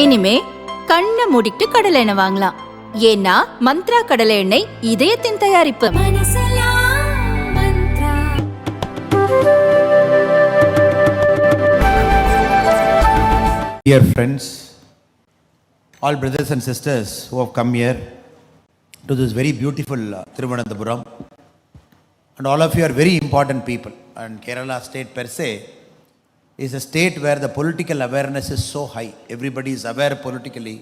இனிமே கண்ணை மூடிட்டு கடலை எண்ணெய் வாங்கலாம். ஏன்னா மந்த்ரா கடலை எண்ணெய் இதயத்தின் தயாரிப்பு. Dear friends, all brothers and sisters who have come here to this very beautiful Thiruvananthapuram, and all of you are very important people. And Kerala state per se is a state where the political awareness is so high. Everybody is aware politically.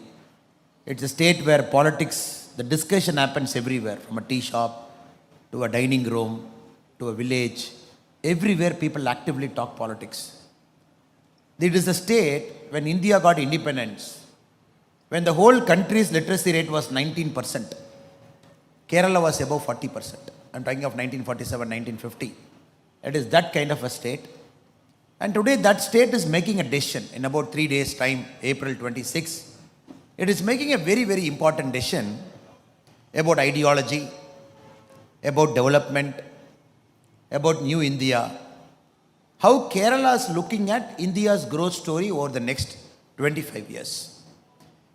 It's a state where politics, the discussion happens everywhere, from a tea shop to a dining room to a village. Everywhere people actively talk politics. It is a state when India got independence, when the whole country's literacy rate was 19%. Kerala was above 40%. I'm talking of 1947, 1950. It is that kind of a state. And today that state is making a decision in about 3 days' time, April 26. It is making a very, very important decision about ideology, about development, about new India. How Kerala is looking at India's growth story over the next 25 years.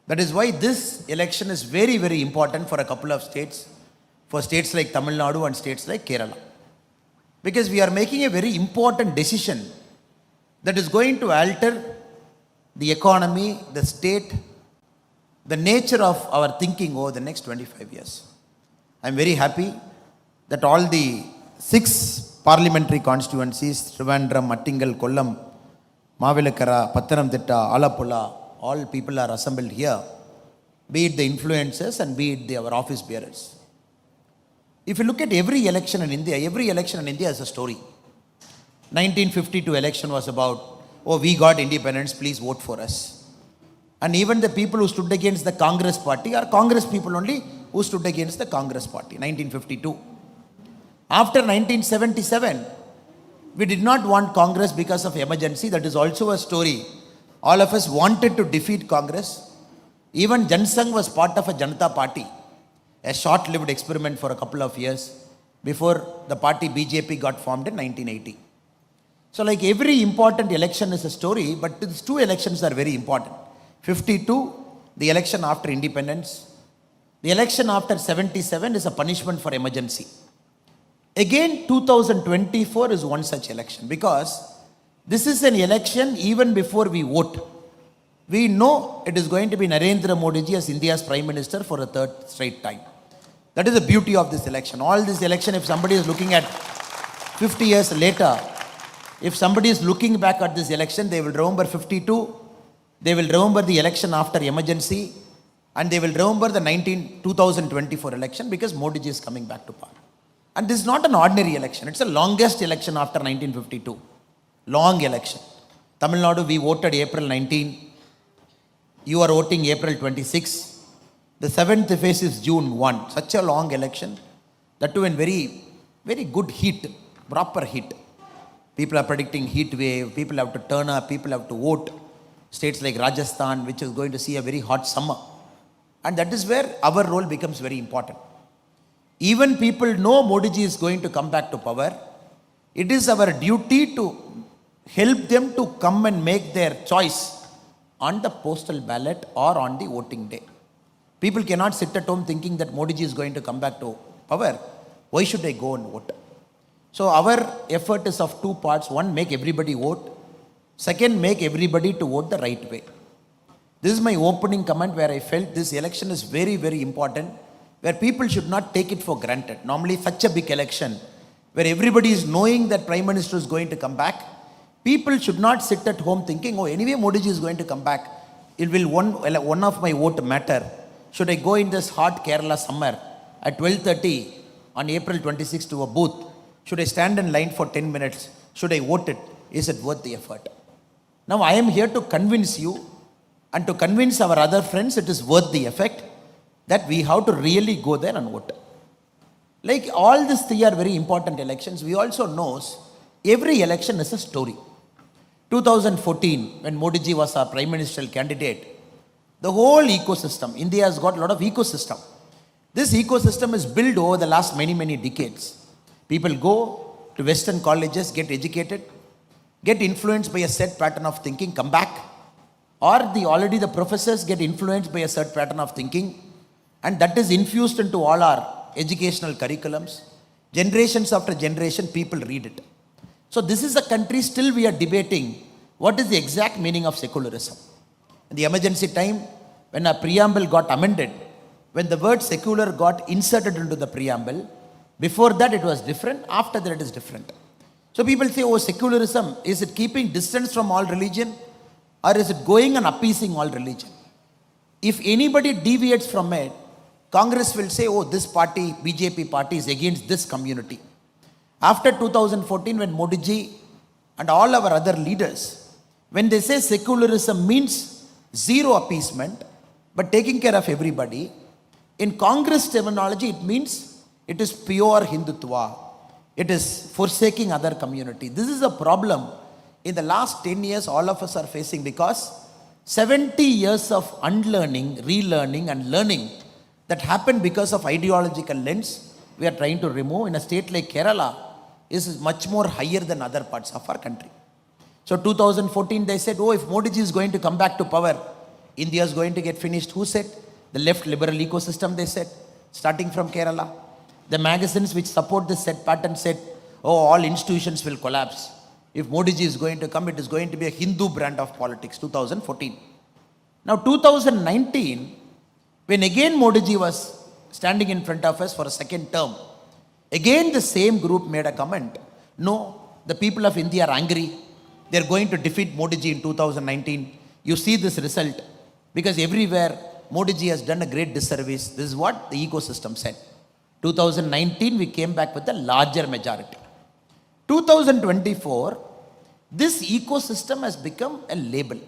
That is why this election is very, very important for a couple of states, for states like Tamilnadu and states like Kerala. Because we are making a very important decision that is going to alter the economy, the state, the nature of our thinking over the next 25 years. I am very happy that all the 6 parliamentary constituencies, Trivandrum, Mattingal, Kollam, Mavilakara, Pathanamthitta, Alappuzha, all people are assembled here, be it the influencers and be it our office bearers. If you look at every election in India is a story. 1952 election was about, oh, we got independence, please vote for us. And even the people who stood against the Congress party are Congress people only who stood against the Congress party, 1952. After 1977, we did not want Congress because of emergency. That is also a story. All of us wanted to defeat Congress. Even Jansangh was part of a Janata party, a short-lived experiment for a couple of years before the party BJP got formed in 1980. So like every important election is a story, but these 2 elections are very important. 52, the election after independence. The election after 77 is a punishment for emergency. Again, 2024 is one such election, because this is an election even before we vote. We know it is going to be Narendra Modi ji as India's Prime Minister for a 3rd straight time. That is the beauty of this election. All this election, if somebody is looking at 50 years later, if somebody is looking back at this election, they will remember 52, they will remember the election after emergency, and they will remember the 2024 election, because Modi ji is coming back to power. And this is not an ordinary election. It's the longest election after 1952. Long election. Tamil Nadu, we voted April 19. You are voting April 26. The 7th phase is June 1. Such a long election. That too in very, very good heat. Proper heat. People are predicting heat wave. People have to turn up. People have to vote. States like Rajasthan, which is going to see a very hot summer. And that is where our role becomes very important. Even people know Modi ji is going to come back to power. It is our duty to help them to come and make their choice on the postal ballot or on the voting day. People cannot sit at home thinking that Modi ji is going to come back to power. Why should I go and vote? So our effort is of 2 parts. One, make everybody vote. Second, make everybody to vote the right way. This is my opening comment where I felt this election is very, very important, where people should not take it for granted. Normally such a big election where everybody is knowing that Prime Minister is going to come back, people should not sit at home thinking, oh, anyway Modi ji is going to come back, it will one of my vote matter. Should I go in this hot Kerala summer at 12:30 on April 26 to a booth? Should I stand in line for 10 minutes? Should I vote it? Is it worth the effort? Now I am here to convince you and to convince our other friends it is worth the effort, that we have to really go there and vote. Like all these 3 are very important elections. We also know every election is a story. 2014, when Modi ji was our prime ministerial candidate, the whole ecosystem, India has got a lot of ecosystem. This ecosystem is built over the last many, many decades. People go to Western colleges, get educated, get influenced by a set pattern of thinking, come back, or already the professors get influenced by a certain pattern of thinking, and that is infused into all our educational curriculums. Generations after generation, people read it. So this is a country still we are debating what is the exact meaning of secularism. In the emergency time, when a preamble got amended, when the word secular got inserted into the preamble, before that it was different, after that it is different. So people say, oh, secularism, is it keeping distance from all religion, or is it going and appeasing all religion? If anybody deviates from it, Congress will say, oh, this party, BJP party, is against this community. After 2014, when Modi ji and all our other leaders, when they say secularism means zero appeasement, but taking care of everybody, in Congress terminology, it means it is pure Hindutva. It is forsaking other community. This is a problem in the last 10 years all of us are facing, because 70 years of unlearning, relearning and learning that happened because of ideological lens, we are trying to remove. In a state like Kerala, is much more higher than other parts of our country. So 2014 they said, oh, if Modi ji is going to come back to power, India is going to get finished. Who said? The left liberal ecosystem, they said, starting from Kerala. The magazines which support this set pattern said, oh, all institutions will collapse. If Modi ji is going to come, it is going to be a Hindu brand of politics, 2014. Now 2019, when again Modi ji was standing in front of us for a second term, again the same group made a comment. No, the people of India are angry. They are going to defeat Modi ji in 2019. You see this result, because everywhere Modi ji has done a great disservice. This is what the ecosystem said. 2019, we came back with a larger majority. 2024, this ecosystem has become a label.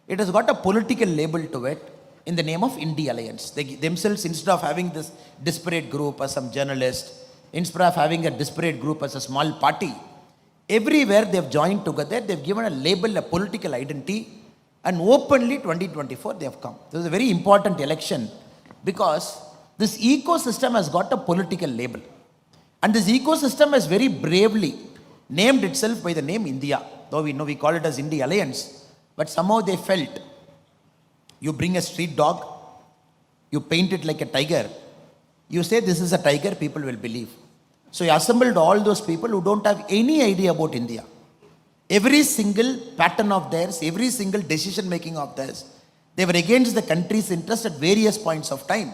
It has got a political label to it in the name of India Alliance. They themselves, instead of having this disparate group as some journalist, instead of having a disparate group as a small party, everywhere they have joined together, they have given a label, a political identity, and openly 2024 they have come. This is a very important election, because this ecosystem has got a political label. And this ecosystem has very bravely named itself by the name India. Though we know we call it as India Alliance, but somehow they felt, you bring a street dog, you paint it like a tiger, you say this is a tiger, people will believe. So you assembled all those people who don't have any idea about India. Every single pattern of theirs, every single decision making of theirs, they were against the country's interest at various points of time.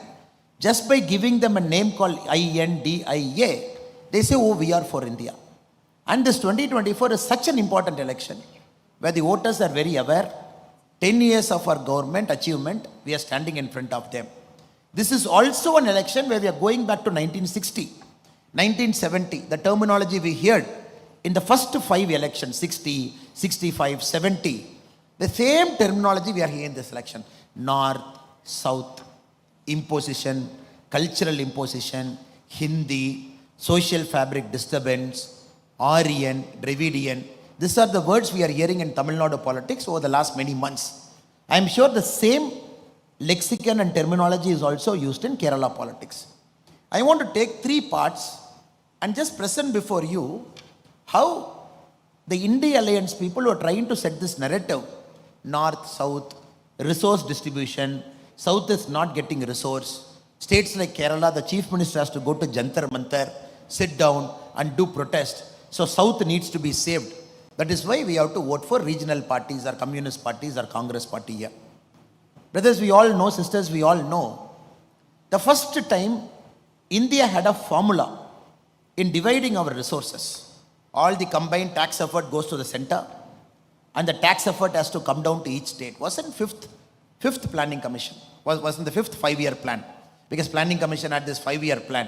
Just by giving them a name called INDIA, they say, oh, we are for India. And this 2024 is such an important election, where the voters are very aware. 10 years of our government achievement, we are standing in front of them. This is also an election where we are going back to 1960, 1970, the terminology we heard in the first 5 elections, 60, 65, 70, the same terminology we are hearing in this election. North, South, imposition, cultural imposition, Hindi, social fabric disturbance, Aryan, Dravidian. These are the words we are hearing in Tamilnadu politics over the last many months. I am sure the same lexicon and terminology is also used in Kerala politics. I want to take 3 parts and just present before you how the India Alliance people who are trying to set this narrative, North, South, resource distribution, South is not getting resource. States like Kerala, the Chief Minister has to go to Jantar Mantar, sit down and do protest. So South needs to be saved. That is why we have to vote for regional parties or communist parties or Congress party here. Brothers, we all know, sisters, we all know, the first time India had a formula in dividing our resources. All the combined tax effort goes to the center, and the tax effort has to come down to each state. Was in fifth planning commission, was in the 5th 5-year plan, because planning commission had this 5-year plan.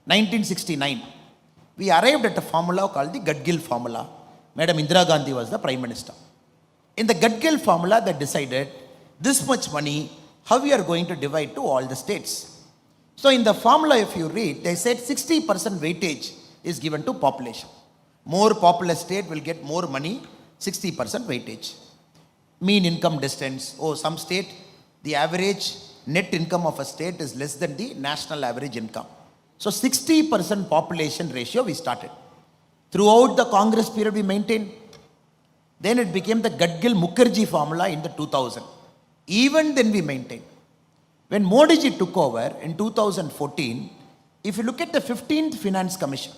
1969, we arrived at a formula called the Gadgil formula. Madam Indira Gandhi was the prime minister. In the Gadgil formula, they decided this much money, how we are going to divide to all the states. So in the formula, if you read, they said 60% weightage is given to population. More populous state will get more money, 60% weightage. Mean income distance. Oh, some state, the average net income of a state is less than the national average income. So 60% population ratio we started. Throughout the Congress period we maintained. Then it became the Gadgil Mukherjee formula in the 2000. Even then we maintain. When Modi ji took over in 2014, if you look at the 15th Finance Commission,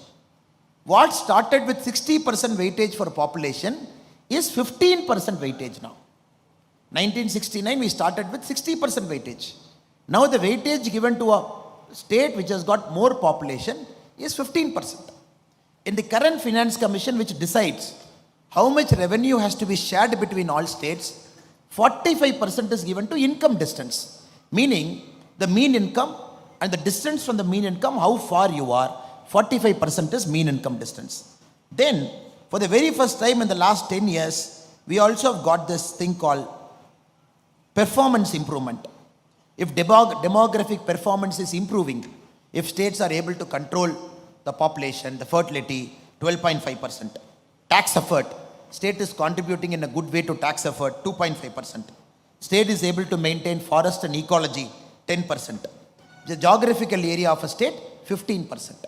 what started with 60% weightage for population is 15% weightage now. 1969 we started with 60% weightage. Now the weightage given to a state which has got more population is 15%. In the current Finance Commission which decides how much revenue has to be shared between all states, 45% is given to income distance, meaning the mean income and the distance from the mean income, how far you are, 45% is mean income distance. Then, for the very first time in the last 10 years, we also have got this thing called performance improvement. If demographic performance is improving, if states are able to control the population, the fertility, 12.5%. Tax effort, state is contributing in a good way to tax effort, 2.5%. State is able to maintain forest and ecology, 10%. The geographical area of a state, 15%.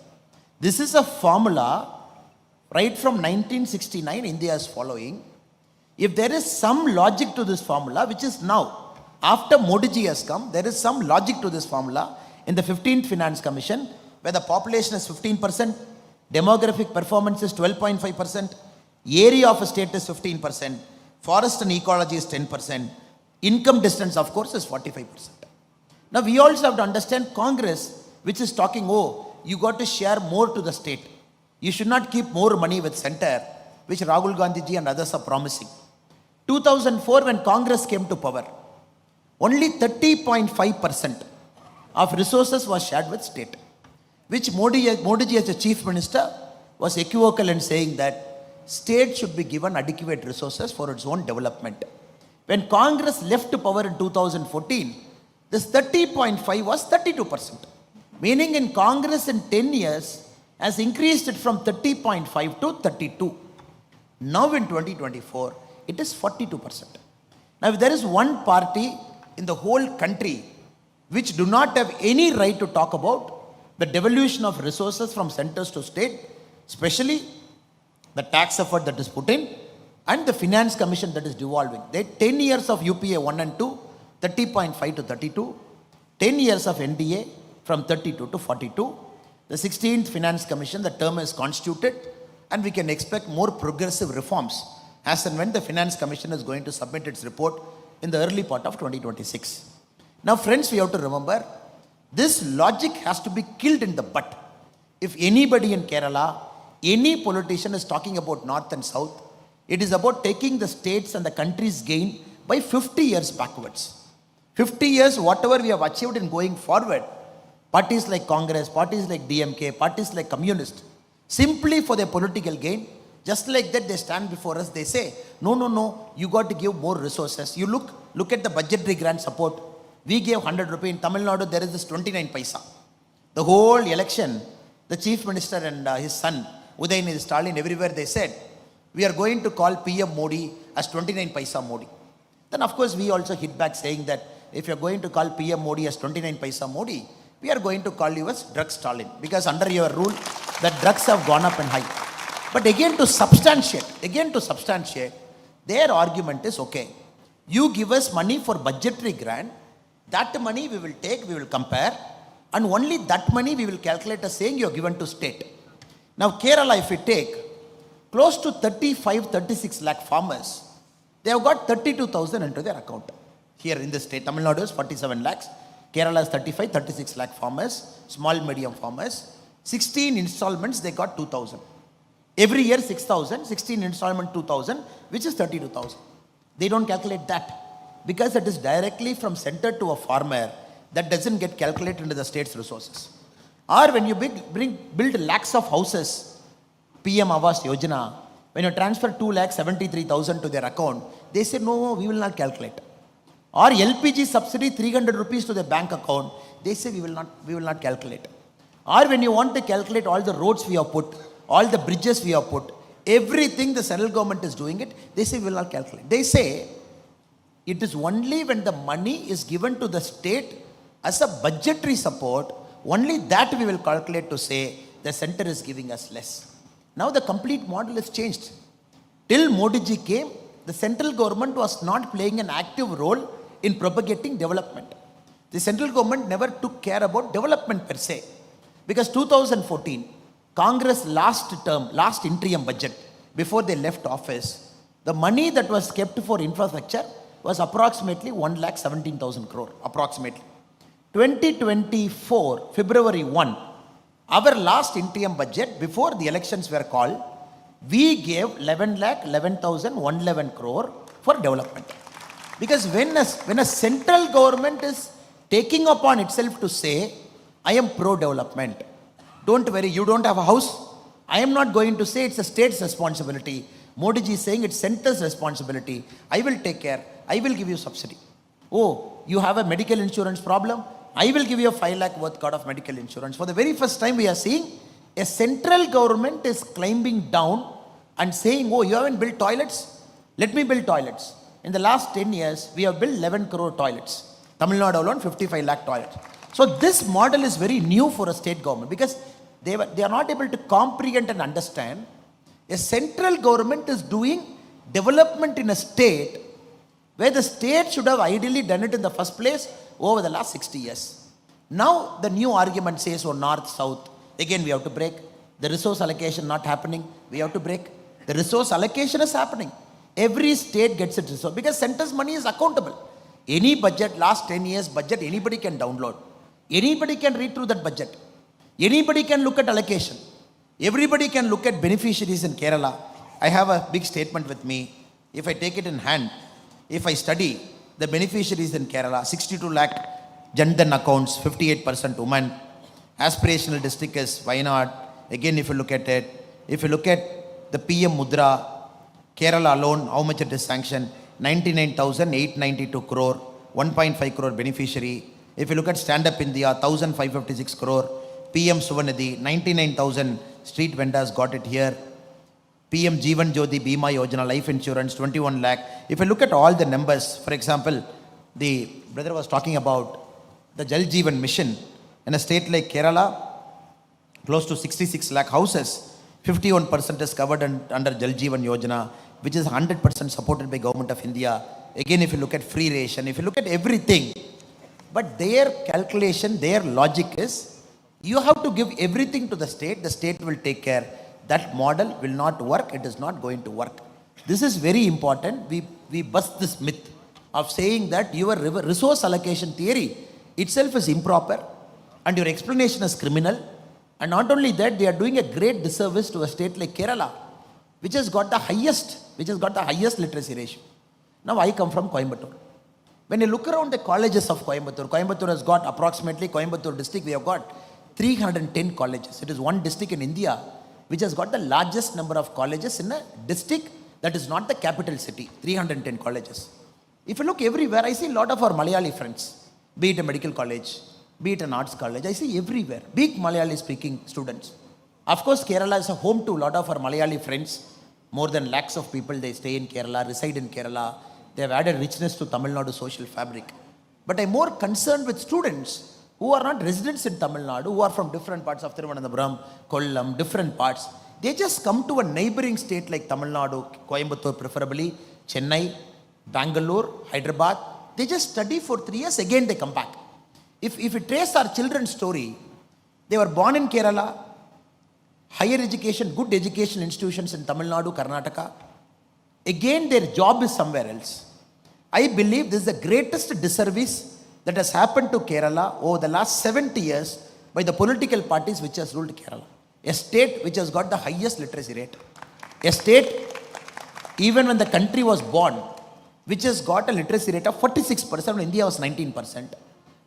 This is a formula right from 1969 India is following. If there is some logic to this formula, which is now, after Modi ji has come, there is some logic to this formula in the 15th Finance Commission, where the population is 15%, demographic performance is 12.5%, area of a state is 15%, forest and ecology is 10%, income distance, of course, is 45%. Now, we also have to understand Congress, which is talking, oh, you got to share more to the state. You should not keep more money with center, which Rahul Gandhi ji and others are promising. 2004, when Congress came to power, only 30.5% of resources was shared with state, which Modi ji as a chief minister was equivocal in saying that state should be given adequate resources for its own development. When Congress left power in 2014, this 30.5 was 32%. Meaning in Congress in 10 years has increased it from 30.5 to 32. Now in 2024, it is 42%. Now if there is one party in the whole country which do not have any right to talk about the devolution of resources from centers to state, especially the tax effort that is put in and the finance commission that is devolving. They 10 years of UPA 1 and 2, 30.5 to 32, 10 years of NDA from 32 to 42. The 16th Finance Commission, the term is constituted, and we can expect more progressive reforms as and when the Finance Commission is going to submit its report in the early part of 2026. Now, friends, we have to remember, this logic has to be killed in the bud. If anybody in Kerala, any politician is talking about North and South, it is about taking the states and the country's gain by 50 years backwards. 50 years, whatever we have achieved in going forward, parties like Congress, parties like DMK, parties like Communist, simply for their political gain, just like that they stand before us, they say, no, you got to give more resources. You look at the budgetary grant support. We gave 100 rupees. In Tamil Nadu, there is this 29 paisa. The whole election, the chief minister and his son, Udayanidhi Stalin, everywhere they said, we are going to call PM Modi as 29 paisa Modi. Then of course we also hit back saying that if you are going to call PM Modi as 29 paisa Modi, we are going to call you as drug Stalin, because under your rule, the drugs have gone up and high. But again to substantiate, their argument is, okay, you give us money for budgetary grant, that money we will take, we will compare, and only that money we will calculate as saying you are given to state. Now Kerala, if we take close to 36 lakh farmers, they have got 32,000 into their account. Here in the state, Tamil Nadu is 47 lakhs, Kerala is 36 lakh farmers, small medium farmers. 16 installments, they got 2,000. Every year 6,000, 16 installment 2,000, which is 32,000. They don't calculate that because it is directly from center to a farmer. That doesn't get calculated into the state's resources. Or when you build lakhs of houses, PM Awas Yojana, when you transfer 2,73,000 to their account, they say, no, we will not calculate. Or LPG subsidy 300 rupees to their bank account, they say we will not calculate. Or when you want to calculate all the roads we have put, all the bridges we have put, everything the central government is doing it, they say we will not calculate. They say it is only when the money is given to the state as a budgetary support, only that we will calculate to say the center is giving us less. Now the complete model has changed. Till Modi ji came, the central government was not playing an active role in propagating development. The central government never took care about development per se. Because 2014, Congress last interim budget, before they left office, the money that was kept for infrastructure was approximately 1,17,000 crore, approximately. 2024, February 1, our last interim budget, before the elections were called, we gave 11,11,111 crore for development. Because when a central government is taking upon itself to say, I am pro-development, don't worry, you don't have a house, I am not going to say it's a state's responsibility. Modi ji is saying it's center's responsibility. I will take care. I will give you subsidy. Oh, you have a medical insurance problem? I will give you a 5 lakh worth of medical insurance. For the very first time we are seeing a central government is climbing down and saying, oh, you haven't built toilets? Let me build toilets. In the last 10 years, we have built 11 crore toilets. Tamilnadu alone, 55 lakh toilets. So this model is very new for a state government because they are not able to comprehend and understand. A central government is doing development in a state where the state should have ideally done it in the first place over the last 60 years. Now the new argument says, oh, north, south, again we have to break. The resource allocation not happening, we have to break. The resource allocation is happening. Every state gets its resource because center's money is accountable. Any budget, last 10 years budget, anybody can download. Anybody can read through that budget. Anybody can look at allocation. Everybody can look at beneficiaries in Kerala. I have a big statement with me. If I take it in hand, if I study the beneficiaries in Kerala, 62 lakh Jandan accounts, 58% women. Aspirational district is Wayanad. Again, if you look at it, if you look at the PM Mudra, Kerala alone, how much it is sanctioned? 99,892 crore, 1.5 crore beneficiary. If you look at Stand Up India, 1,556 crore. PM Suvanidhi, 99,000 street vendors got it here. PM Jeevan Jyoti Bima Yojana, life insurance, 21 lakh. If you look at all the numbers, for example, the brother was talking about the Jal Jeevan mission. In a state like Kerala, close to 66 lakh houses, 51% is covered under Jal Jeevan Yojana, which is 100% supported by Government of India. Again, if you look at free ration, if you look at everything, but their calculation, their logic is, you have to give everything to the state will take care. That model will not work, it is not going to work. This is very important. We bust this myth of saying that your resource allocation theory itself is improper and your explanation is criminal. And not only that, they are doing a great disservice to a state like Kerala, which has got the highest literacy ratio. Now I come from Coimbatore. When you look around the colleges of Coimbatore has got approximately, Coimbatore district, we have got 310 colleges. It is one district in India which has got the largest number of colleges in a district that is not the capital city. 310 colleges. If you look everywhere, I see a lot of our Malayali friends, be it a medical college, be it an arts college, I see everywhere big Malayali speaking students. Of course, Kerala is a home to a lot of our Malayali friends. More than lakhs of people, they stay in Kerala, reside in Kerala. They have added richness to Tamil Nadu social fabric. But I'm more concerned with students who are not residents in Tamil Nadu, who are from different parts of Thiruvananthapuram, Kollam, different parts. They just come to a neighboring state like Tamil Nadu, Coimbatore preferably, Chennai, Bangalore, Hyderabad. They just study for 3 years, again they come back. If we trace our children's story, they were born in Kerala, higher education, good education institutions in Tamil Nadu, Karnataka. Again their job is somewhere else. I believe this is the greatest disservice that has happened to Kerala over the last 70 years by the political parties which has ruled Kerala. A state which has got the highest literacy rate. A state, even when the country was born, which has got a literacy rate of 46%, when India was 19%.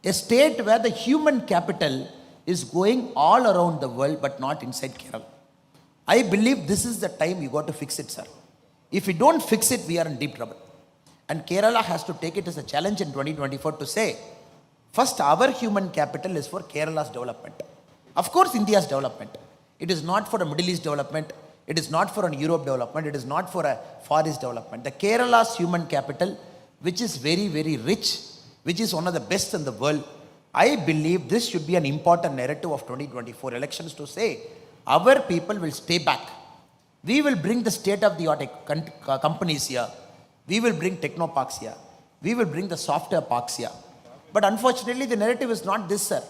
A state where the human capital is going all around the world but not inside Kerala. I believe this is the time you got to fix it, sir. If we don't fix it, we are in deep trouble. And Kerala has to take it as a challenge in 2024 to say, first, our human capital is for Kerala's development. Of course, India's development. It is not for a Middle East development. It is not for a Europe development. It is not for a Far East development. The Kerala's human capital, which is very, very rich, which is one of the best in the world. I believe this should be an important narrative of 2024 elections to say, our people will stay back. We will bring the state-of-the-art companies here. We will bring technoparks here. we will bring the softer apaxia. But unfortunately, the narrative is not this, sir.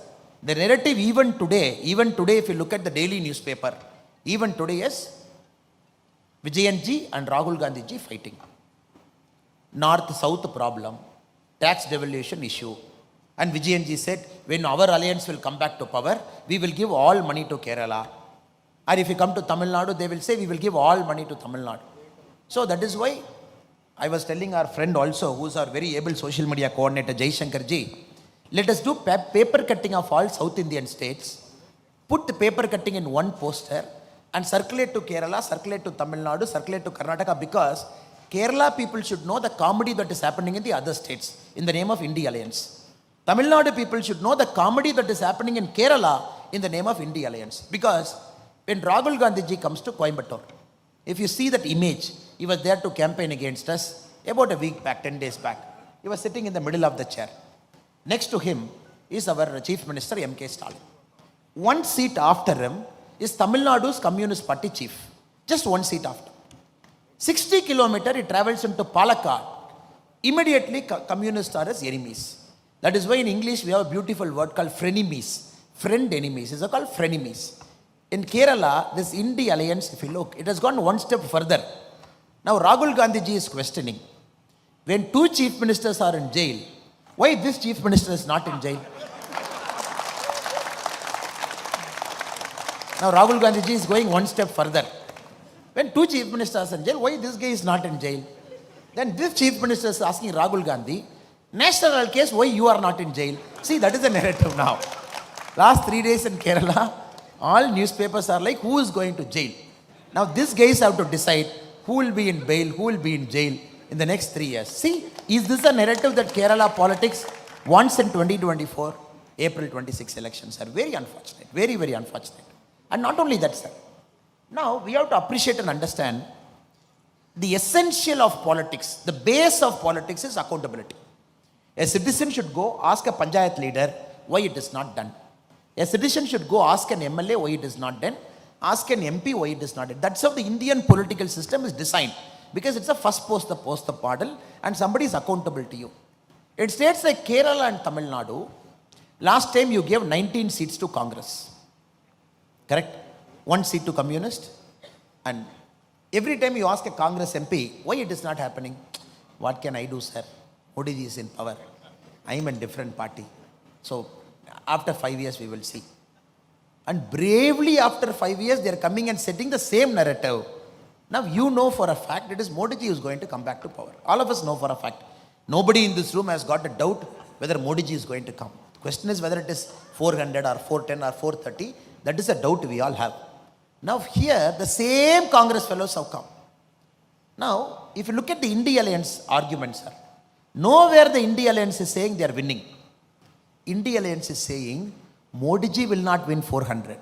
The narrative even today, if you look at the daily newspaper, even today is Vijayan ji and Rahul Gandhi ji fighting. North-South problem, tax devolution issue. And Vijayan ji said, when our alliance will come back to power, we will give all money to Kerala. Or if you come to Tamil Nadu, they will say, we will give all money to Tamil Nadu. So that is why I was telling our friend also, who is our very able social media coordinator, Jai Shankar ji, let us do paper cutting of all South Indian states, put the paper cutting in one poster and circulate to Kerala, circulate to Tamil Nadu, circulate to Karnataka, because Kerala people should know the comedy that is happening in the other states in the name of India Alliance. Tamil Nadu people should know the comedy that is happening in Kerala in the name of India Alliance. Because when Rahul Gandhi ji comes to Coimbatore, if you see that image, he was there to campaign against us about a week back, 10 days back. He was sitting in the middle of the chair. Next to him is our Chief Minister M.K. Stalin. One seat after him is Tamil Nadu's Communist Party chief. Just one seat after. 60 kilometers he travels into Palakkad. Immediately communists are his enemies. That is why in English we have a beautiful word called frenemies. Friend enemies. These are called frenemies. In Kerala, this India alliance, if you look, it has gone one step further. Now Rahul Gandhi ji is questioning, when two chief ministers are in jail, why this chief minister is not in jail? Now Rahul Gandhi ji is going one step further. When two chief ministers are in jail, why this guy is not in jail? Then this chief minister is asking Rahul Gandhi, national case, why you are not in jail? See, that is the narrative now. Last 3 days in Kerala, all newspapers are like, who is going to jail? Now these guys have to decide who will be in bail, who will be in jail in the next 3 years. See, is this a narrative that Kerala politics wants in 2024? April 26 elections are very unfortunate, very, very unfortunate. And not only that, sir. Now we have to appreciate and understand the essential of politics, the base of politics is accountability. A citizen should go ask a panchayat leader why it is not done. A citizen should go ask an MLA why it is not done. Ask an MP why it is not done. That's how the Indian political system is designed. Because it's a first post the model and somebody is accountable to you. In states like Kerala and Tamil Nadu, last time you gave 19 seats to Congress. Correct? 1 seat to Communist. And every time you ask a Congress MP, why it is not happening? What can I do, sir? Modi ji is in power. I am in different party. So after 5 years we will see. And bravely after 5 years they are coming and setting the same narrative. Now you know for a fact it is Modi ji who is going to come back to power. All of us know for a fact. Nobody in this room has got a doubt whether Modi ji is going to come. The question is whether it is 400 or 410 or 430. That is a doubt we all have. Now here the same Congress fellows have come. Now if you look at the India Alliance argument, sir, nowhere the India Alliance is saying they are winning. India Alliance is saying Modi ji will not win 400.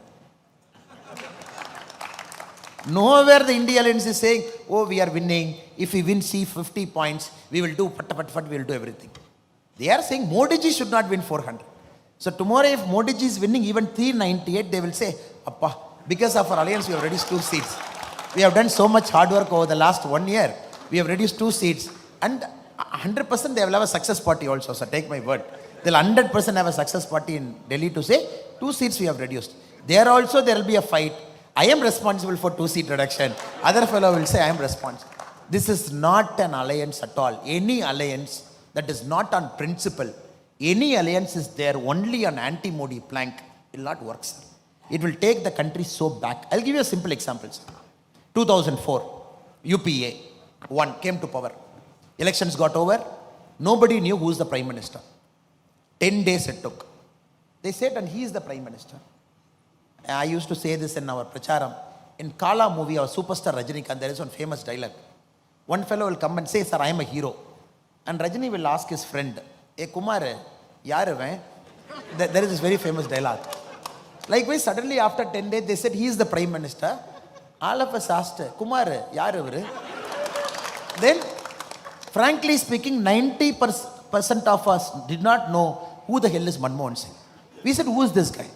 Nowhere the India Alliance is saying, oh, we are winning. If we win 50 points, we will do we will do everything. They are saying Modi ji should not win 400. So tomorrow if Modi ji is winning even 398, they will say, Appa, because of our alliance we have reduced 2 seats. We have done so much hard work over the last 1 year. We have reduced 2 seats. And 100% they will have a success party also. So take my word. They'll 100% have a success party in Delhi to say 2 seats we have reduced. There also there will be a fight. I am responsible for 2 seat reduction. Other fellow will say I am responsible. This is not an alliance at all. Any alliance that is not on principle, any alliance is there only on anti-Modi plank, it will not work, sir. It will take the country so back. I'll give you a simple example, sir. 2004, UPA came to power. Elections got over. Nobody knew who is the Prime Minister. 10 days it took. They said, and he is the Prime Minister. I used to say this in our pracharam. In Kala movie, our superstar Rajinikanth, there is one famous dialogue. One fellow will come and say, sir, I am a hero. And Rajini will ask his friend, hey Kumar, yaar hai? There is this very famous dialogue. Likewise, suddenly after 10 days, they said, he is the Prime Minister. All of us asked, Kumar, yaar hai? Then, frankly speaking, 90% of us did not know who the hell is Manmohan Singh. We said, who is this guy?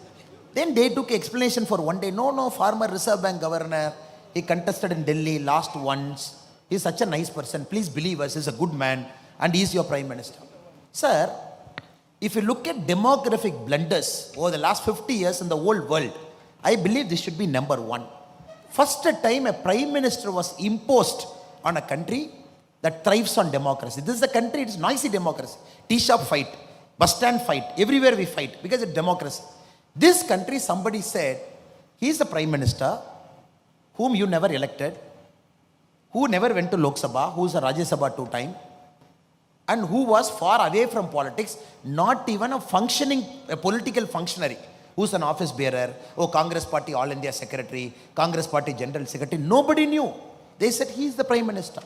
Then they took explanation for one day. No, former Reserve Bank governor. He contested in Delhi, lost once. He's such a nice person. Please believe us, he's a good man. and he is your prime minister. Sir, if you look at demographic blunders over the last 50 years in the whole world, I believe this should be number one. First time a prime minister was imposed on a country that thrives on democracy. This is a country, it's noisy democracy. Tea shop fight, bus stand fight, everywhere we fight because it's democracy. This country, somebody said, he is the prime minister whom you never elected, who never went to Lok Sabha, who is a Rajya Sabha 2 times, and who was far away from politics, not even a political functionary, who's an office bearer, Congress Party All India Secretary, Congress Party General Secretary, nobody knew. They said he is the prime minister.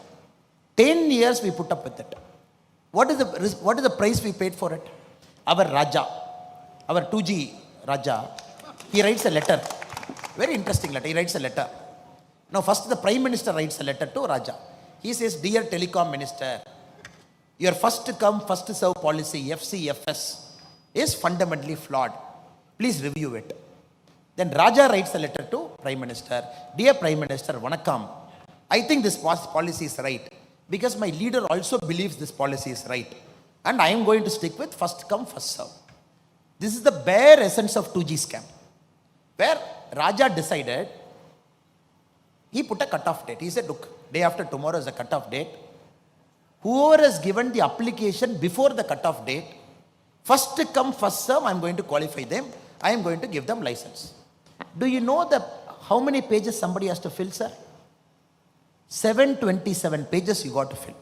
10 years we put up with it. What is the price we paid for it? Our Raja, our 2G Raja, he writes a letter. Very interesting letter. He writes a letter. Now first the prime minister writes a letter to Raja. He says, dear telecom minister, your first come, first serve policy, FCFS, is fundamentally flawed. Please review it. Then Raja writes a letter to Prime Minister. Dear Prime Minister, Vanakkam, I think this policy is right because my leader also believes this policy is right. And I am going to stick with first come, first serve. This is the bare essence of 2G scam. Where Raja decided, he put a cut-off date. He said, look, day after tomorrow is a cut-off date. Whoever has given the application before the cut-off date, first come, first serve, I am going to qualify them. I am going to give them license. Do you know how many pages somebody has to fill, sir? 727 pages you got to fill.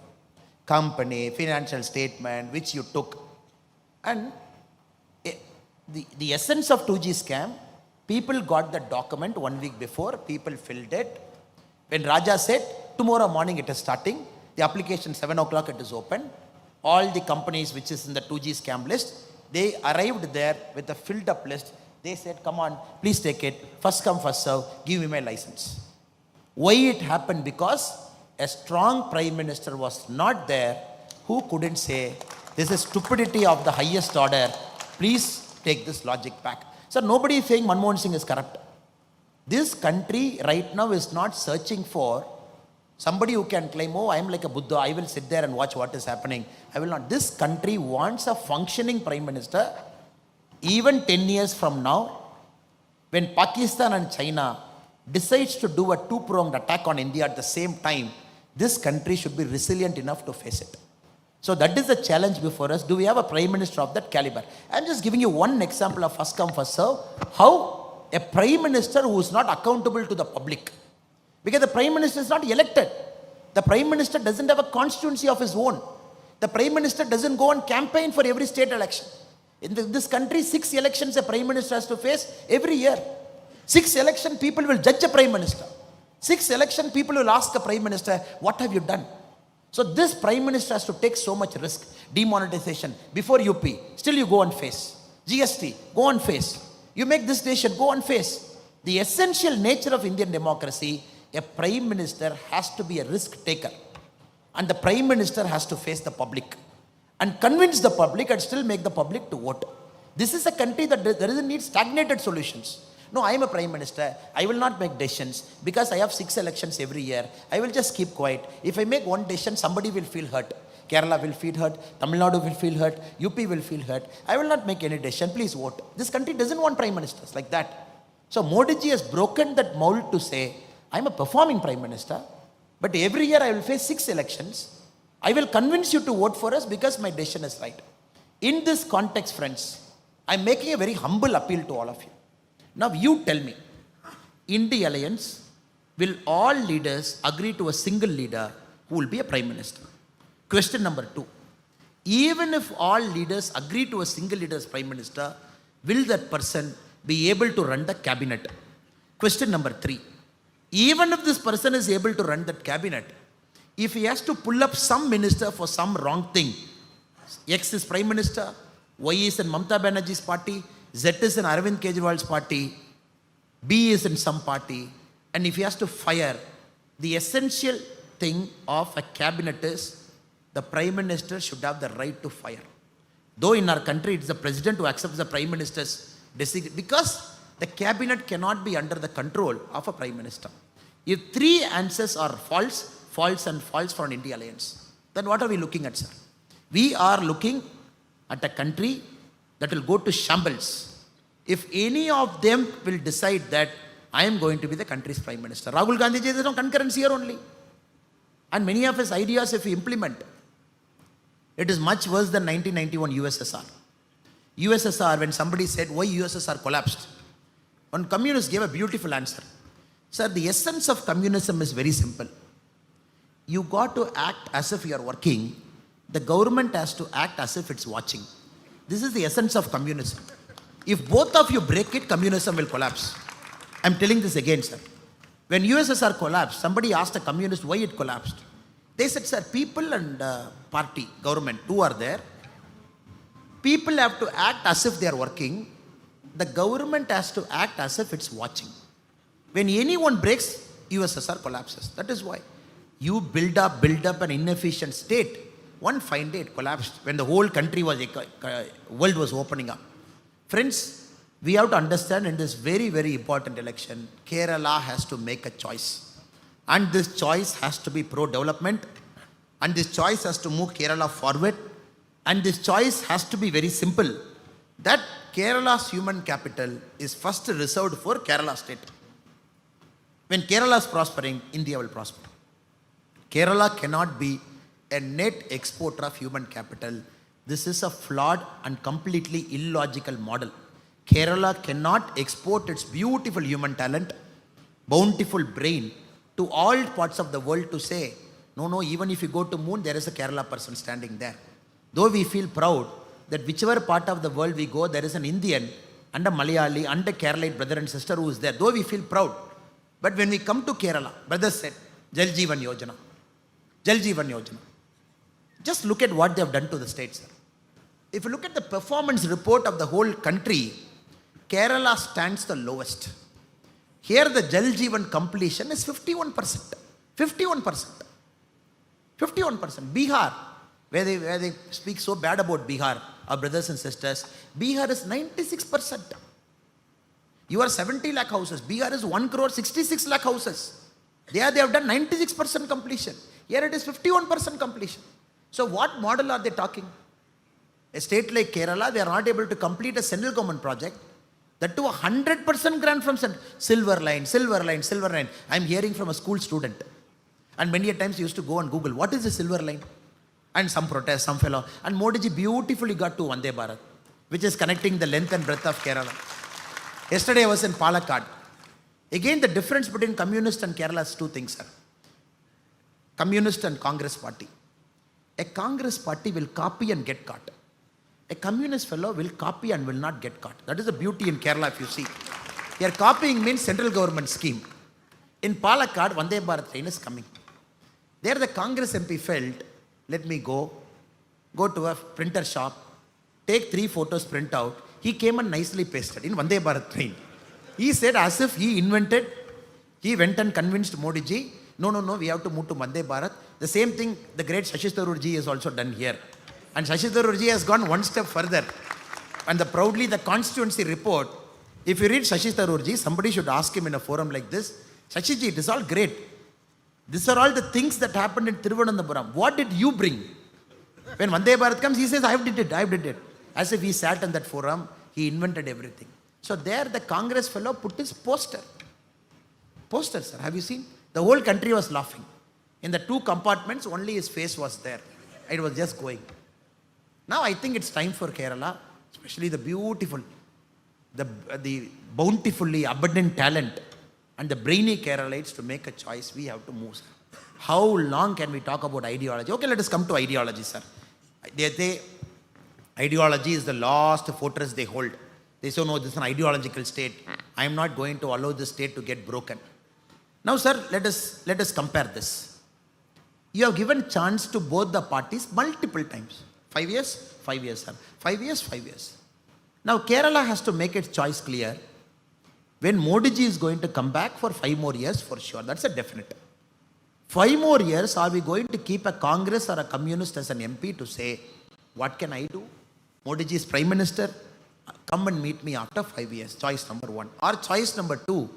Company, financial statement, which you took. And the essence of 2G scam, people got the document 1 week before, people filled it. When Raja said, tomorrow morning it is starting, the application 7 o'clock it is open. All the companies which is in the 2G scam list, they arrived there with a filled up list. They said, come on, please take it. First come, first serve. Give me my license. Why it happened? Because a strong prime minister was not there who couldn't say, this is stupidity of the highest order. Please take this logic back. So nobody is saying Manmohan Singh is corrupt. This country right now is not searching for somebody who can claim, I am like a Buddha, I will sit there and watch what is happening. I will not. This country wants a functioning prime minister. Even 10 years from now, when Pakistan and China decides to do a two-pronged attack on India at the same time, this country should be resilient enough to face it. So that is the challenge before us. Do we have a prime minister of that caliber? I am just giving you one example of first come, first serve. How a prime minister who is not accountable to the public, because the prime minister is not elected. The prime minister doesn't have a constituency of his own. The prime minister doesn't go on campaign for every state election. In this country, 6 elections a prime minister has to face every year. 6 election people will judge a prime minister. 6 election people will ask a prime minister, what have you done? So this prime minister has to take so much risk. Demonetization before UP, still you go and face. GST, go on face. You make this decision, go on face. The essential nature of Indian democracy, a prime minister has to be a risk taker. And the prime minister has to face the public and convince the public and still make the public to vote. This is a country that doesn't need stagnated solutions. No, I am a prime minister. I will not make decisions because I have 6 elections every year. I will just keep quiet. If I make one decision, somebody will feel hurt. Kerala will feel hurt. Tamilnadu will feel hurt. UP will feel hurt. I will not make any decision. Please vote. This country doesn't want prime ministers like that. So Modi ji has broken that mold to say, I am a performing prime minister, but every year I will face 6 elections. I will convince you to vote for us because my decision is right. In this context, friends, I am making a very humble appeal to all of you. Now you tell me, in the alliance, will all leaders agree to a single leader who will be a prime minister? Question number 2. Even if all leaders agree to a single leader as prime minister, will that person be able to run the cabinet? Question number 3. Even if this person is able to run that cabinet, if he has to pull up some minister for some wrong thing, X is prime minister, Y is in Mamata Banerjee's party, Z is in Arvind Kejriwal's party, B is in some party, and if he has to fire, the essential thing of a cabinet is the prime minister should have the right to fire. Though in our country it's the president who accepts the prime minister's decision, because the cabinet cannot be under the control of a prime minister. If 3 answers are false, false and false for an India alliance, then what are we looking at, sir? We are looking at a country that will go to shambles if any of them will decide that I am going to be the country's prime minister. Rahul Gandhi ji, there is no concurrence here only. And many of his ideas, if we implement, it is much worse than 1991 USSR. USSR, when somebody said why USSR collapsed, one communist gave a beautiful answer. Sir, the essence of communism is very simple. You got to act as if you are working. The government has to act as if it's watching. This is the essence of communism. If both of you break it, communism will collapse. I'm telling this again, sir. When USSR collapsed, somebody asked a communist why it collapsed. They said, sir, people and party, government, two are there. People have to act as if they are working. The government has to act as if it's watching. When anyone breaks, USSR collapses. That is why. You build up an inefficient state. One fine day it collapsed when the whole country was, world was opening up. Friends, we have to understand in this very, very important election, Kerala has to make a choice. And this choice has to be pro-development. And this choice has to move Kerala forward. And this choice has to be very simple. That Kerala's human capital is first reserved for Kerala state. When Kerala is prospering, India will prosper. Kerala cannot be a net exporter of human capital. This is a flawed and completely illogical model. Kerala cannot export its beautiful human talent, bountiful brain to all parts of the world to say, no, even if you go to moon, there is a Kerala person standing there. Though we feel proud that whichever part of the world we go, there is an Indian and a Malayali and a Keralite brother and sister who is there. Though we feel proud. But when we come to Kerala, brothers said, Jal Jeevan Yojana. Jal Jeevan Yojana. Just look at what they have done to the states. If you look at the performance report of the whole country, Kerala stands the lowest. Here the Jal Jeevan completion is 51%. 51%. 51%. Bihar, where they speak so bad about Bihar, our brothers and sisters, Bihar is 96%. You are 70 lakh houses. Bihar is 1 crore 66 lakh houses. There they have done 96% completion. Here it is 51% completion. So what model are they talking? A state like Kerala, they are not able to complete a central government project. That to 100% grant from silver line. I'm hearing from a school student. And many a times you used to go and Google, what is the silver line? And some protest, some fellow. And Modi ji beautifully got to Vande Bharat, which is connecting the length and breadth of Kerala. Yesterday I was in Palakkad. Again, the difference between communist and Kerala is two things, sir. Communist and Congress party. A Congress party will copy and get caught. A communist fellow will copy and will not get caught. That is the beauty in Kerala if you see. Here copying means central government scheme. In Palakkad, Vande Bharat train is coming. There the Congress MP felt, let me go to a printer shop, take 3 photos, print out. He came and nicely pasted in Vande Bharat train. He said as if he invented, he went and convinced Modi ji, no, we have to move to Vande Bharat. The same thing the great Shashi Tharoor ji has also done here. And Shashi Tharoor ji has gone one step further. And proudly the constituency report, if you read Shashi Tharoor ji, somebody should ask him in a forum like this, Shashi ji, it is all great. These are all the things that happened in Thiruvananthapuram. What did you bring? When Vande Bharat comes, he says, I did it. As if he sat in that forum, he invented everything. So there the Congress fellow put his poster. Poster, sir, have you seen? The whole country was laughing. In the 2 compartments, only his face was there. It was just going. Now I think it's time for Kerala, especially the beautiful, the bountifully abundant talent and the brainy Keralites to make a choice. We have to move, sir. How long can we talk about ideology? Okay, let us come to ideology, sir. They ideology is the last fortress they hold. They say, no, this is an ideological state. I am not going to allow this state to get broken. Now, sir, let us compare this. You have given chance to both the parties multiple times. 5 years? 5 years, sir. 5 years? 5 years. Now, Kerala has to make its choice clear. When Modi ji is going to come back for 5 more years, for sure, that's a definite. 5 more years, are we going to keep a Congress or a communist as an MP to say, what can I do? Modi ji is Prime Minister. Come and meet me after 5 years. Choice number 1. Or choice number 2,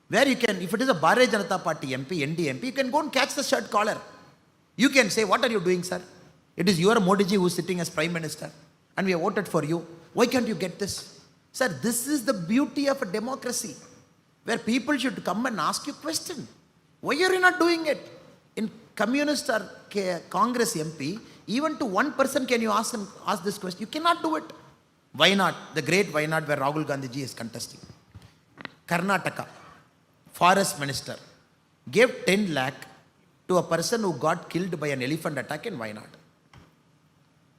where you can, if it is a Bharatiya Janata Party MP, ND MP, you can go and catch the shirt collar. You can say, what are you doing, sir? It is your Modi ji who is sitting as Prime Minister and we have voted for you. Why can't you get this? Sir, this is the beauty of a democracy where people should come and ask you question. Why are you not doing it? In Communist or Congress MP, even to one person can you ask this question? You cannot do it. Why not? The great why not where Rahul Gandhi ji is contesting. Karnataka, Forest Minister, gave 10 lakh to a person who got killed by an elephant attack in Wayanad.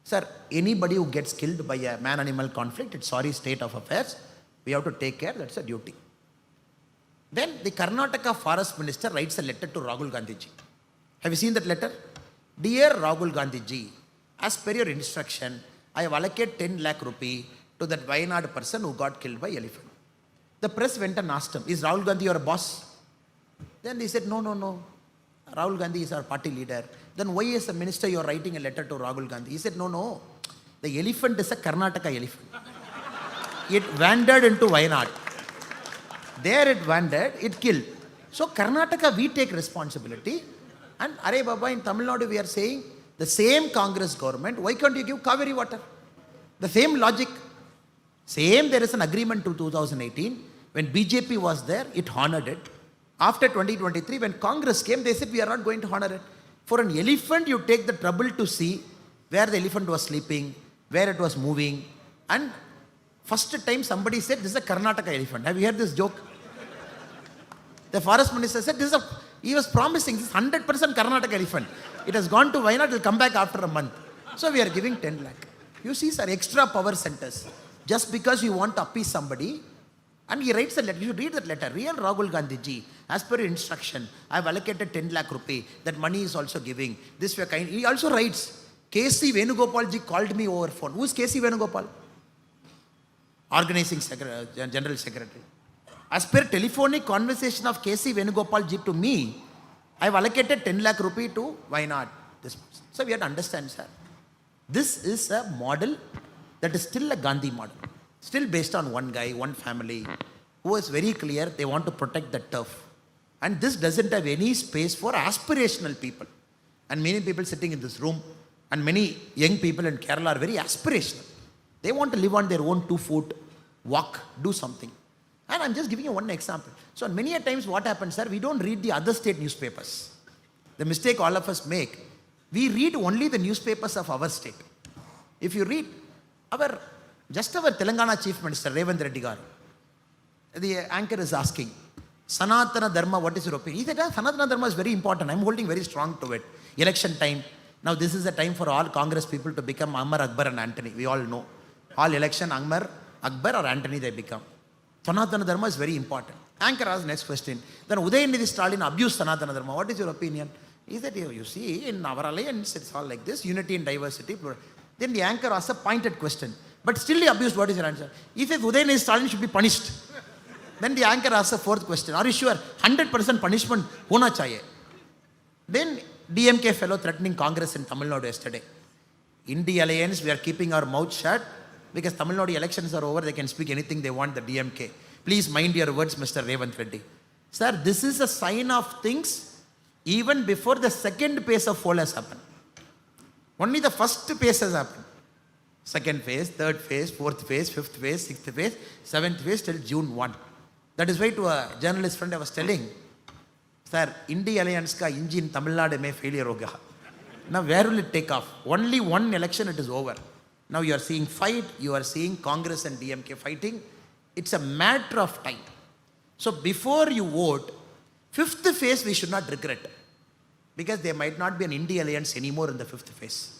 Sir, anybody who gets killed by a man-animal conflict, it's sorry state of affairs. We have to take care, that's a duty. Then the Karnataka Forest Minister writes a letter to Rahul Gandhi ji. Have you seen that letter? Dear Rahul Gandhi ji, as per your instruction, I have allocated 10 lakh rupee to that Wayanad person who got killed by elephant. The press went and asked him, is Rahul Gandhi your boss? Then he said, no. Rahul Gandhi is our party leader. Then why as a minister you are writing a letter to Rahul Gandhi? He said, no. The elephant is a Karnataka elephant. It wandered into Wayanad. There it wandered, it killed. So Karnataka, we take responsibility. And Are Baba, in Tamil Nadu we are saying, the same Congress government, why can't you give Kaveri water? The same logic. Same, there is an agreement to 2018. When BJP was there, it honored it. After 2023, when Congress came, they said, we are not going to honor it. For an elephant, you take the trouble to see where the elephant was sleeping, where it was moving. And first time somebody said, this is a Karnataka elephant. Have you heard this joke? The forest minister said, he was promising this 100% Karnataka elephant. It has gone to Wayanad, it will come back after a month. So we are giving 10 lakh. You see, sir, extra power centers. Just because you want to appease somebody, and he writes a letter, you should read that letter. Real Rahul Gandhi ji, as per your instruction, I have allocated 10 lakh rupee. That money is also giving. This way kind. He also writes, KC Venugopal ji called me over phone. Who is KC Venugopal? Organizing General Secretary. As per telephonic conversation of KC Venugopal ji to me, I have allocated 10 lakh rupee to Wayanad. So we have to understand, sir. This is a model that is still a Gandhi model. Still based on one guy, one family, who is very clear they want to protect the turf. And this doesn't have any space for aspirational people. And many people sitting in this room, and many young people in Kerala are very aspirational. They want to live on their own 2 feet, walk, do something. And I'm just giving you one example. So many a times what happens, sir, we don't read the other state newspapers. The mistake all of us make, we read only the newspapers of our state. If you read our Telangana Chief Minister, Revanth Reddy garu, the anchor is asking, Sanatana Dharma, what is your opinion? He said, Sanatana Dharma is very important. I'm holding very strong to it. Election time. Now this is the time for all Congress people to become Ammar, Akbar and Antony. We all know. All election, Ammar, Akbar or Antony they become. Sanatana Dharma is very important. Anchor asks next question. Then Udayanithi Stalin abused Sanatana Dharma. What is your opinion? He said, you see, in our alliance, it's all like this, unity and diversity. Then the anchor asks a pointed question. But still he abused, what is your answer? He says, Udayanithi Stalin should be punished. Then the anchor asks a 4th question. Are you sure? 100% punishment hona chahiye. Then DMK fellow threatening Congress in Tamil Nadu yesterday. In the alliance, we are keeping our mouth shut because Tamil Nadu elections are over. They can speak anything they want, the DMK. Please mind your words, Mr. Revanth Reddy. Sir, this is a sign of things even before the second phase of poll has happened. Only the first phase has happened. Second phase, third phase, fourth phase, fifth phase, sixth phase, seventh phase till June 1. That is why to a journalist friend I was telling, sir, India Alliance ka engine Tamil Nadu mein failure hoga. Now where will it take off? Only one election it is over. Now you are seeing fight, you are seeing Congress and DMK fighting. It's a matter of time. So before you vote, 5th phase we should not regret. Because there might not be an India Alliance anymore in the 5th phase.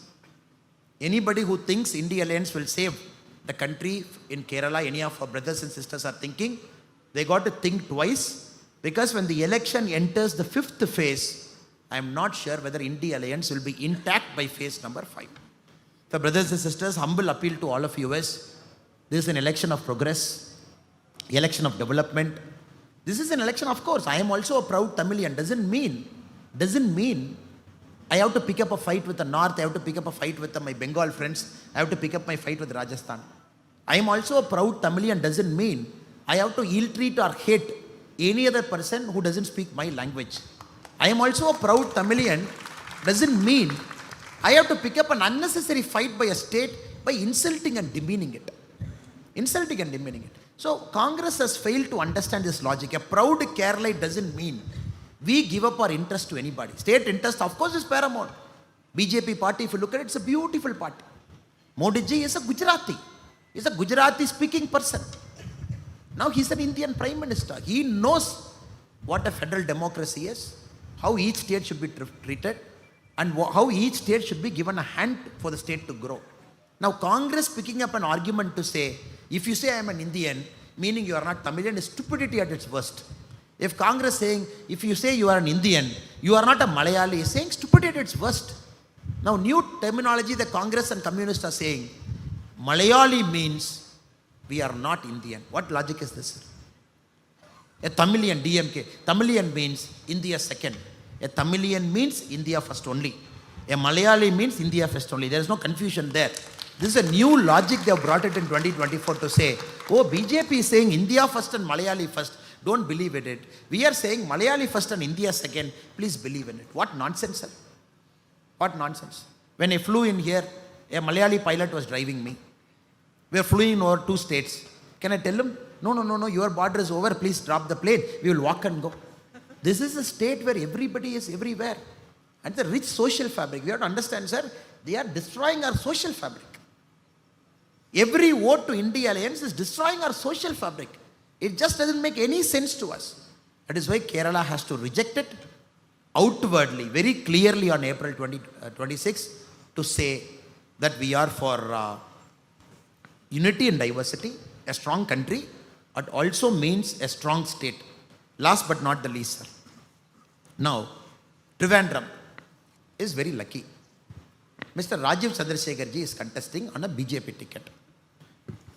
Anybody who thinks India Alliance will save the country in Kerala, any of our brothers and sisters are thinking, they got to think twice. Because when the election enters the 5th phase, I am not sure whether India Alliance will be intact by phase number 5. So brothers and sisters, humble appeal to all of you is, this is an election of progress, election of development. This is an election, of course. I am also a proud Tamilian. Doesn't mean I have to pick up a fight with the North, I have to pick up a fight with my Bengal friends, I have to pick up my fight with Rajasthan. I am also a proud Tamilian. Doesn't mean I have to ill-treat or hate any other person who doesn't speak my language. I am also a proud Tamilian. Doesn't mean I have to pick up an unnecessary fight by a state by insulting and demeaning it. Insulting and demeaning it. So Congress has failed to understand this logic. A proud Kerala doesn't mean we give up our interest to anybody. State interest, of course, is paramount. BJP party, if you look at it, it's a beautiful party. Modi ji is a Gujarati. He's a Gujarati speaking person. Now he's an Indian Prime Minister. He knows what a federal democracy is, how each state should be treated, and how each state should be given a hand for the state to grow. Now Congress picking up an argument to say, if you say I am an Indian, meaning you are not Tamilian, is stupidity at its worst. If Congress saying, if you say you are an Indian, you are not a Malayali, is saying stupidity at its worst. Now new terminology the Congress and communists are saying, Malayali means we are not Indian. What logic is this? A Tamilian, DMK, Tamilian means India second. A Tamilian means India first only. A Malayali means India first only. There is no confusion there. This is a new logic they have brought it in 2024 to say, oh, BJP is saying India first and Malayali first. Don't believe in it. We are saying Malayali first and India second. Please believe in it. What nonsense, sir? What nonsense. When I flew in here, a Malayali pilot was driving me. We are flying over 2 states. Can I tell him, no, your border is over. Please drop the plane. We will walk and go. This is a state where everybody is everywhere. And the rich social fabric. We have to understand, sir, they are destroying our social fabric. Every vote to India Alliance is destroying our social fabric. It just doesn't make any sense to us. That is why Kerala has to reject it outwardly, very clearly on April 26 to say that we are for unity and diversity, a strong country. It also means a strong state. Last but not the least, sir. Now, Trivandrum is very lucky. Mr. Rajiv Chandrasekhar ji is contesting on a BJP ticket.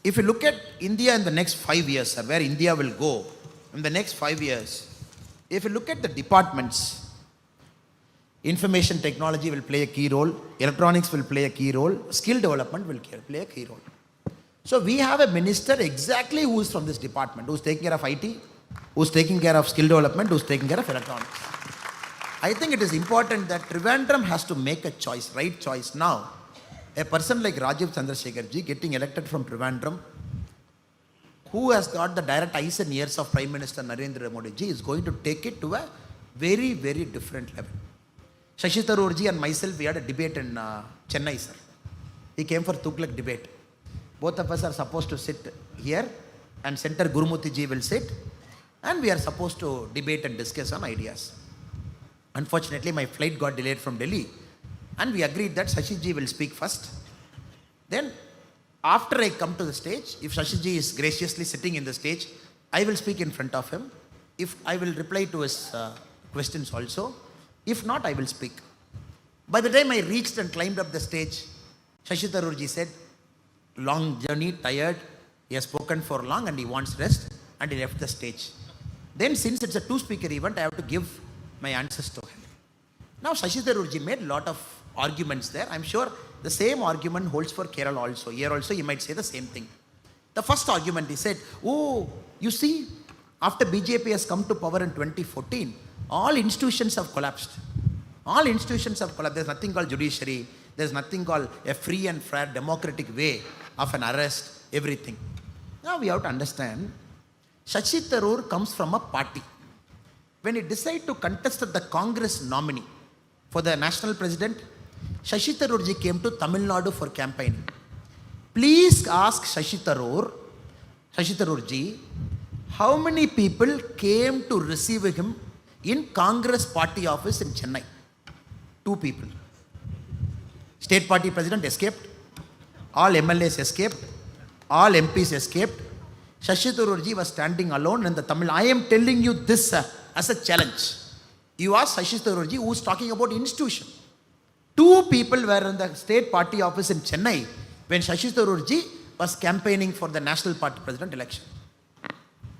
If you look at India in the next 5 years, sir, where India will go in the next 5 years, if you look at the departments, information technology will play a key role, electronics will play a key role, skill development will play a key role. So we have a minister exactly who is from this department, who is taking care of IT, who is taking care of skill development, who is taking care of electronics. I think it is important that Trivandrum has to make a choice, right choice. Now, a person like Rajiv Chandrasekhar ji getting elected from Trivandrum, who has got the direct eyes and ears of Prime Minister Narendra Modi ji, is going to take it to a very, very different level. Shashi Tharoor ji and myself, we had a debate in Chennai, sir. He came for Tughlaq debate. Both of us are supposed to sit here and Senator Gurumurthy ji will sit, and we are supposed to debate and discuss on ideas. Unfortunately, my flight got delayed from Delhi, and we agreed that Shashi ji will speak first. Then, after I come to the stage, if Shashi ji is graciously sitting in the stage, I will speak in front of him. If I will reply to his questions also. If not, I will speak. By the time I reached and climbed up the stage, Shashi Tharoor ji said, long journey, tired, he has spoken for long and he wants rest, and he left the stage. Then, since it's a 2-speaker event, I have to give my answers to him. Now, Shashi Tharoor ji made a lot of arguments there. I'm sure the same argument holds for Kerala also. Here also, he might say the same thing. The first argument, he said, oh, you see, after BJP has come to power in 2014, all institutions have collapsed. All institutions have collapsed. There's nothing called judiciary. There's nothing called a free and fair democratic way of an arrest, everything. Now we have to understand, Shashi Tharoor comes from a party. When he decided to contest as the Congress nominee for the national president, Shashi Tharoor ji came to Tamil Nadu for campaigning. Please ask Shashi Tharoor ji, how many people came to receive him in Congress party office in Chennai? 2 people. State party president escaped. All MLAs escaped. All MPs escaped. Shashi Tharoor ji was standing alone in the Tamil. I am telling you this as a challenge. You ask Shashi Tharoor ji, who is talking about institution. 2 people were in the state party office in Chennai when Shashi Tharoor ji was campaigning for the national party president election.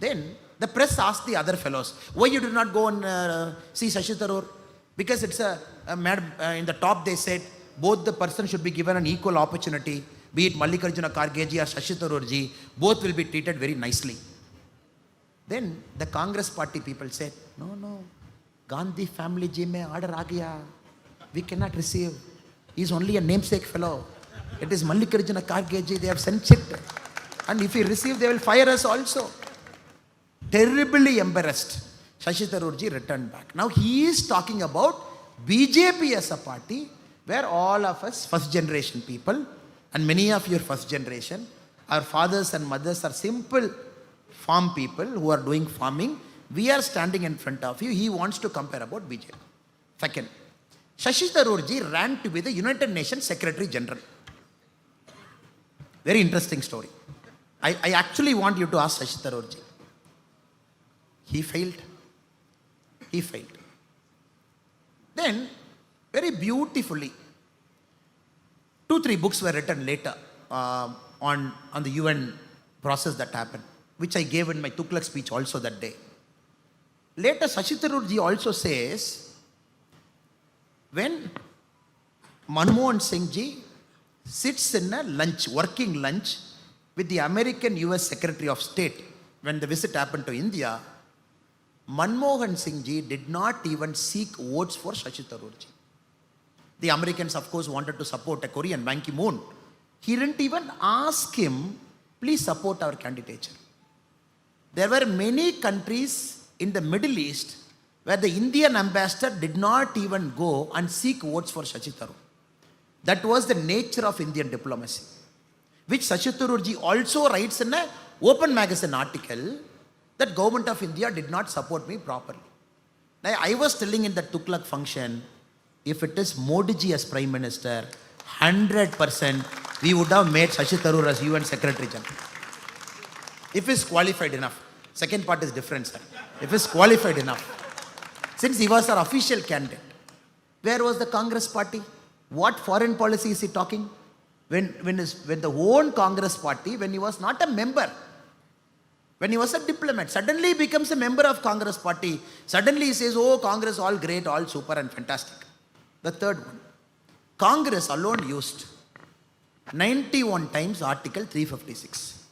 Then the press asked the other fellows, why you did not go and see Shashi Tharoor? Because it's in the top they said, both the person should be given an equal opportunity, be it Mallikarjuna Kharge ji or Shashi Tharoor ji, both will be treated very nicely. Then the Congress party people said, no, Gandhi family ji mein order aa gaya. We cannot receive. He's only a namesake fellow. It is Mallikarjuna Kharge, they have sent it. And if he receive, they will fire us also. Terribly embarrassed. Shashi Tharoorji returned back. Now he is talking about BJP as a party where all of us first generation people and many of your first generation, our fathers and mothers are simple farm people who are doing farming. We are standing in front of you. He wants to compare about BJP. Second, Shashi Tharoorji ran to be the United Nations Secretary General. Very interesting story. I actually want you to ask Shashi Tharoorji. He failed. He failed. Then, very beautifully, 2-3 books were written later on the UN process that happened, which I gave in my Tughlaq speech also that day. Later, Shashi Tharoorji also says, when Manmohan Singh ji sits in a lunch, working lunch with the American US Secretary of State, when the visit happened to India, Manmohan Singh ji did not even seek votes for Shashi Tharoorji. The Americans, of course, wanted to support a Korean, Ban Ki-moon. He didn't even ask him, please support our candidature. There were many countries in the Middle East where the Indian ambassador did not even go and seek votes for Shashi Tharoor. That was the nature of Indian diplomacy, which Shashi Tharoorji also writes in an Open Magazine article that government of India did not support me properly. Now, I was telling in the Tughlaq function, if it is Modi ji as Prime Minister, 100% we would have made Shashi Tharoor as UN Secretary General. If he's qualified enough. Second part is different, sir. If he's qualified enough. Since he was our official candidate, where was the Congress party? What foreign policy is he talking? When the own Congress party, when he was not a member, when he was a diplomat, suddenly he becomes a member of Congress party. Suddenly he says, oh, Congress, all great, all super and fantastic. The third one, Congress alone used 91 times Article 356.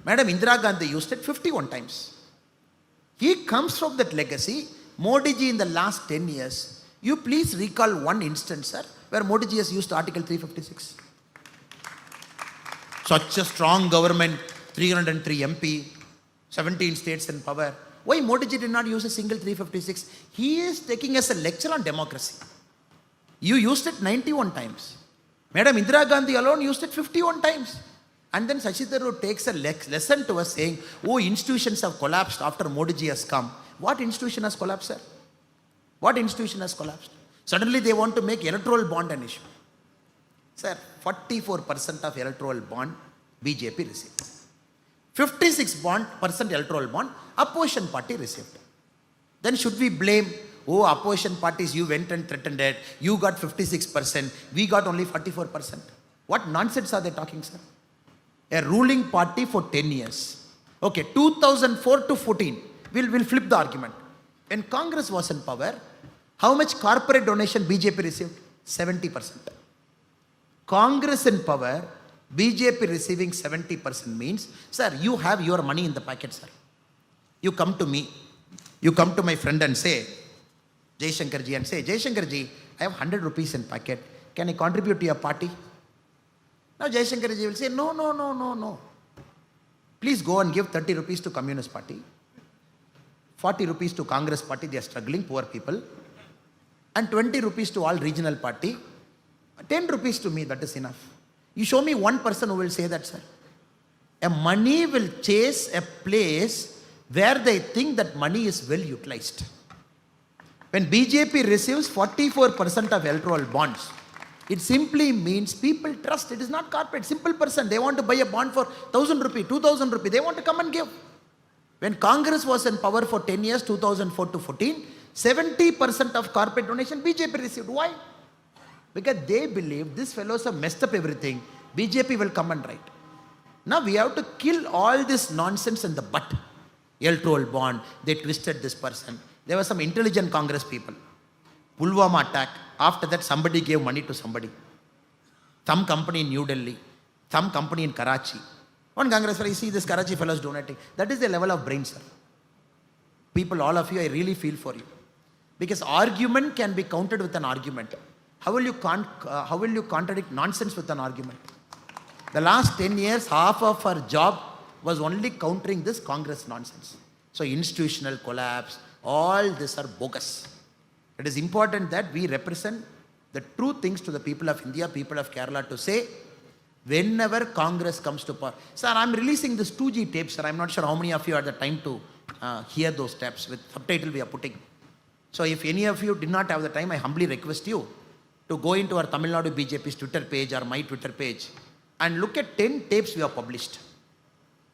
Madam Indira Gandhi used it 51 times. He comes from that legacy. Modi ji in the last 10 years, you please recall one instance, sir, where Modi ji has used Article 356. Such a strong government, 303 MP, 17 states in power. Why Modi ji did not use a single 356? He is taking us a lecture on democracy. You used it 91 times. Madam Indira Gandhi alone used it 51 times. And then Shashi Tharoor takes a lesson to us saying, oh, institutions have collapsed after Modi ji has come. What institution has collapsed, sir? What institution has collapsed? Suddenly they want to make electoral bond an issue. Sir, 44% of electoral bond BJP received. 56% electoral bond opposition party received. Then should we blame, oh, opposition parties, you went and threatened it, you got 56%, we got only 44%. What nonsense are they talking, sir? A ruling party for 10 years. Okay, 2004 to 14, we'll flip the argument. When Congress was in power, how much corporate donation BJP received? 70%. Congress in power, BJP receiving 70% means, sir, you have your money in the pocket, sir. You come to me, you come to my friend and say, Jaishankarji, and say, Jaishankarji, I have 100 rupees in pocket. Can I contribute to your party? Now Jaishankarji will say, no. Please go and give 30 rupees to Communist Party, 40 rupees to Congress Party, they are struggling, poor people, and 20 rupees to all regional party, 10 rupees to me, that is enough. You show me one person who will say that, sir. A money will chase a place where they think that money is well utilized. When BJP receives 44% of electoral bonds, it simply means people trust. It is not corporate. Simple person. They want to buy a bond for 1,000 rupees, 2,000 rupees. They want to come and give. When Congress was in power for 10 years, 2004 to 14, 70% of corporate donation BJP received. Why? Because they believe these fellows have messed up everything. BJP will come and write. Now we have to kill all this nonsense in the butt. Electoral bond, they twisted this person. There were some intelligent Congress people. Pulwama attack, after that somebody gave money to somebody. Some company in New Delhi, some company in Karachi. One Congress fellow, you see this Karachi fellow is donating. That is the level of brain, sir. People, all of you, I really feel for you. Because argument can be countered with an argument. how will you contradict nonsense with an argument? The last 10 years, half of our job was only countering this Congress nonsense. So institutional collapse, all this are bogus. It is important that we represent the true things to the people of India, people of Kerala, to say, whenever Congress comes to power. Sir, I'm releasing this 2G tape, sir. I'm not sure how many of you had the time to hear those tapes with subtitle we are putting. So if any of you did not have the time, I humbly request you to go into our Tamilnadu BJP's Twitter page or my Twitter page and look at 10 tapes we have published.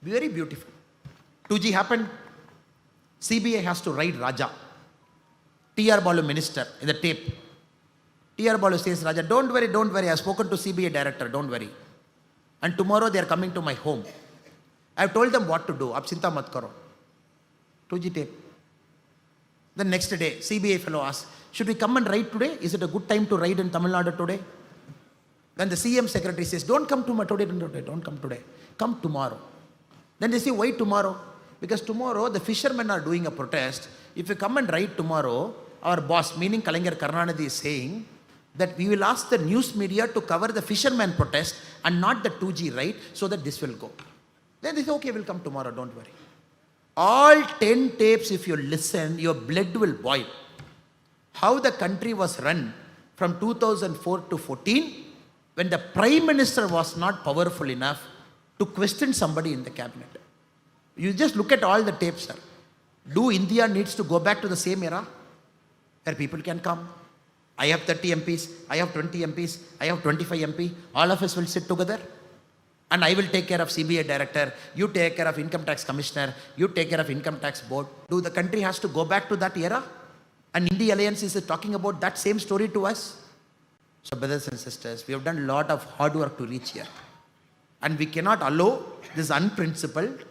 Very beautiful. 2G happened. CBI has to write Raja. T.R. Balu minister in the tape. T.R. Balu says, Raja, don't worry. I have spoken to CBI director, don't worry. And tomorrow they are coming to my home. I have told them what to do. Ab chinta mat karo. 2G tape. The next day, CBI fellow asks, should we come and write today? Is it a good time to write in Tamil Nadu today? Then the CM secretary says, don't come today, don't come today. Come tomorrow. Then they say, why tomorrow? Because tomorrow the fishermen are doing a protest. If you come and write tomorrow, our boss, meaning Kalaignar Karunanidhi, is saying that we will ask the news media to cover the fisherman protest and not the 2G right, so that this will go. Then they say, okay, we'll come tomorrow, don't worry. All 10 tapes, if you listen, your blood will boil. How the country was run from 2004 to 14, when the Prime Minister was not powerful enough to question somebody in the cabinet. You just look at all the tapes, sir. Do India needs to go back to the same era where people can come? I have 30 MPs, I have 20 MPs, I have 25 MP. All of us will sit together and I will take care of CBI director, you take care of income tax commissioner, you take care of income tax board. Do the country has to go back to that era? And India Alliance is talking about that same story to us? So brothers and sisters, we have done a lot of hard work to reach here. And we cannot allow this unprincipled,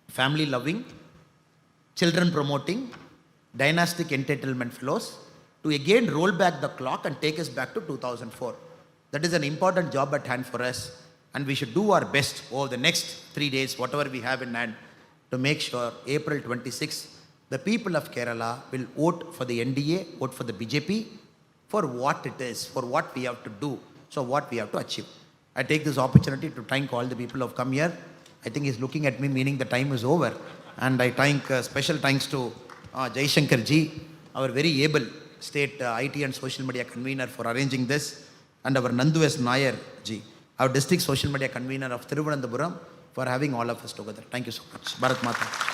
family-loving, children-promoting, dynastic entitlement fellows to again roll back the clock and take us back to 2004. That is an important job at hand for us. And we should do our best over the next 3 days, whatever we have in hand, to make sure April 26, the people of Kerala will vote for the NDA, vote for the BJP, for what it is, for what we have to do, so what we have to achieve. I take this opportunity to thank all the people who have come here. I think he's looking at me, meaning the time is over. And I thank special thanks to Jaishankar ji, our very able state IT and social media convener, for arranging this, and our Nandu S. Nair ji, our district social media convener of Thiruvananthapuram, for having all of us together. Thank you so much. Bharat Mata.